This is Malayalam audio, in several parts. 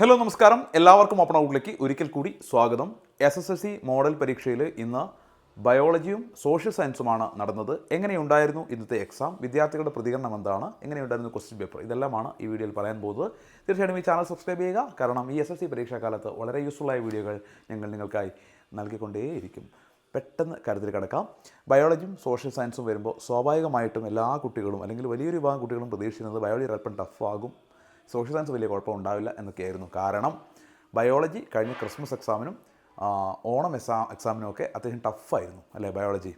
ഹലോ നമസ്കാരം, എല്ലാവർക്കും ഓപ്പൺ ഔട്ടിലേക്ക് ഒരിക്കൽ കൂടി സ്വാഗതം. SSLC മോഡൽ പരീക്ഷയിൽ ഇന്ന് ബയോളജിയും സോഷ്യൽ സയൻസുമാണ് നടന്നത്. എങ്ങനെയുണ്ടായിരുന്നു ഇന്നത്തെ എക്സാം, വിദ്യാർത്ഥികളുടെ പ്രതികരണം എന്താണ്, എങ്ങനെയുണ്ടായിരുന്നു ക്വസ്റ്റ്യൻ പേപ്പർ, ഇതെല്ലാമാണ് ഈ വീഡിയോയിൽ പറയാൻ പോകുന്നത്. തീർച്ചയായിട്ടും ഈ ചാനൽ സബ്സ്ക്രൈബ് ചെയ്യുക, കാരണം ഈ SSLC പരീക്ഷാകാലത്ത് വളരെ യൂസ്ഫുള്ളായ വീഡിയോകൾ ഞങ്ങൾ നിങ്ങൾക്കായി നൽകിക്കൊണ്ടേയിരിക്കും. പെട്ടെന്ന് കാര്യത്തിൽ കിടക്കാം. ബയോളജിയും സോഷ്യൽ സയൻസും വരുമ്പോൾ സ്വാഭാവികമായിട്ടും എല്ലാ കുട്ടികളും അല്ലെങ്കിൽ വലിയൊരു വിഭാഗം കുട്ടികളും പ്രതീക്ഷിക്കുന്നത് ബയോളജി അല്പം ടഫാകും, സോഷ്യൽ സയൻസ് വലിയ കുഴപ്പമുണ്ടാവില്ല എന്നൊക്കെയായിരുന്നു. കാരണം ബയോളജി കഴിഞ്ഞ ക്രിസ്മസ് എക്സാമിനും ഓണം എക്സാമിനും ഒക്കെ അത്യാവശ്യം ടഫായിരുന്നു അല്ലേ ബയോളജി.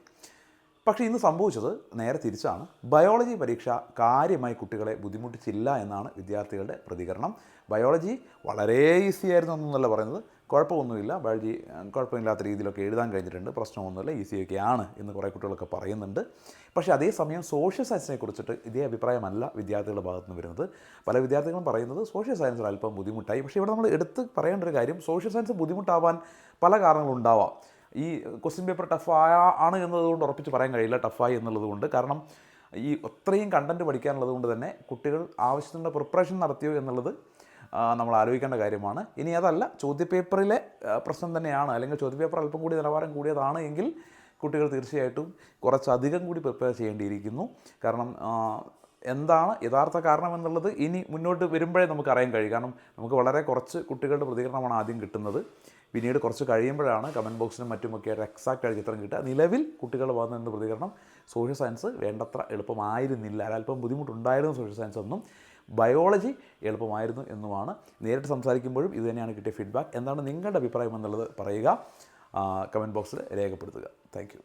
പക്ഷേ ഇന്ന് സംഭവിച്ചത് നേരെ തിരിച്ചാണ്. ബയോളജി പരീക്ഷ കാര്യമായി കുട്ടികളെ ബുദ്ധിമുട്ടിച്ചില്ല എന്നാണ് വിദ്യാർത്ഥികളുടെ പ്രതികരണം. ബയോളജി വളരെ ഈസി ആയിരുന്നു എന്നല്ല പറയുന്നത്, കുഴപ്പമൊന്നുമില്ല, ബയോളജി കുഴപ്പമില്ലാത്ത രീതിയിലൊക്കെ എഴുതാൻ കഴിഞ്ഞിട്ടുണ്ട്, പ്രശ്നമൊന്നുമില്ല, ഈസിയൊക്കെയാണ് എന്ന് കുറേ കുട്ടികളൊക്കെ പറയുന്നുണ്ട്. പക്ഷേ അതേസമയം സോഷ്യൽ സയൻസിനെ കുറിച്ചിട്ട് ഇതേ അഭിപ്രായമല്ല വിദ്യാർത്ഥികളുടെ ഭാഗത്ത് നിന്ന് വരുന്നത്. പല വിദ്യാർത്ഥികളും പറയുന്നത് സോഷ്യൽ സയൻസിൽ അല്പം ബുദ്ധിമുട്ടായി. പക്ഷേ ഇവിടെ നമ്മൾ എടുത്ത് പറയേണ്ട ഒരു കാര്യം, സോഷ്യൽ സയൻസ് ബുദ്ധിമുട്ടാവാൻ പല കാരണങ്ങളുണ്ടാവാം. ഈ ക്വസ്റ്റ്യൻ പേപ്പർ ടഫാണ് എന്നതുകൊണ്ട് ഉറപ്പിച്ച് പറയാൻ കഴിയില്ല ടഫായി എന്നുള്ളത് കൊണ്ട്. കാരണം ഈ അത്രയും കണ്ടൻറ്റ് പഠിക്കാനുള്ളത് കൊണ്ട് തന്നെ കുട്ടികൾ ആവശ്യത്തിനുള്ള പ്രിപ്പറേഷൻ നടത്തിയോ എന്നുള്ളത് നമ്മൾ ആലോചിക്കേണ്ട കാര്യമാണ്. ഇനി അതല്ല, ചോദ്യപേപ്പറിലെ പ്രശ്നം തന്നെയാണ്, അല്ലെങ്കിൽ ചോദ്യപേപ്പർ അല്പം കൂടി നിലവാരം കൂടിയതാണ് എങ്കിൽ കുട്ടികൾ തീർച്ചയായിട്ടും കുറച്ചധികം കൂടി പ്രിപ്പയർ ചെയ്യേണ്ടിയിരിക്കുന്നു. കാരണം എന്താണ് യഥാർത്ഥ കാരണം എന്നുള്ളത് ഇനി മുന്നോട്ട് വരുമ്പോഴേ നമുക്ക് അറിയാൻ കഴിയും. കാരണം നമുക്ക് വളരെ കുറച്ച് കുട്ടികളുടെ പ്രതികരണമാണ് ആദ്യം കിട്ടുന്നത്. പിന്നീട് കുറച്ച് കഴിയുമ്പോഴാണ് കമൻറ്റ് ബോക്സിനും മറ്റുമൊക്കെ ആയിട്ട് എക്സാക്റ്റ് ആയിട്ട് ചിത്രം കിട്ടുക. നിലവിൽ കുട്ടികൾ വന്നിരുന്ന പ്രതികരണം സോഷ്യൽ സയൻസ് വേണ്ടത്ര എളുപ്പമായിരുന്നില്ല, അല്പം ബുദ്ധിമുട്ടുണ്ടായിരുന്നു സോഷ്യൽ സയൻസ് എന്നും, ബയോളജി എളുപ്പമായിരുന്നു എന്നുമാണ്. നേരിട്ട് സംസാരിക്കുമ്പോഴും ഇത് തന്നെയാണ് കിട്ടിയ ഫീഡ്ബാക്ക്. എന്താണ് നിങ്ങളുടെ അഭിപ്രായം എന്നുള്ളത് പറയുക, കമൻറ്റ് ബോക്സിൽ രേഖപ്പെടുത്തുക. Thank you.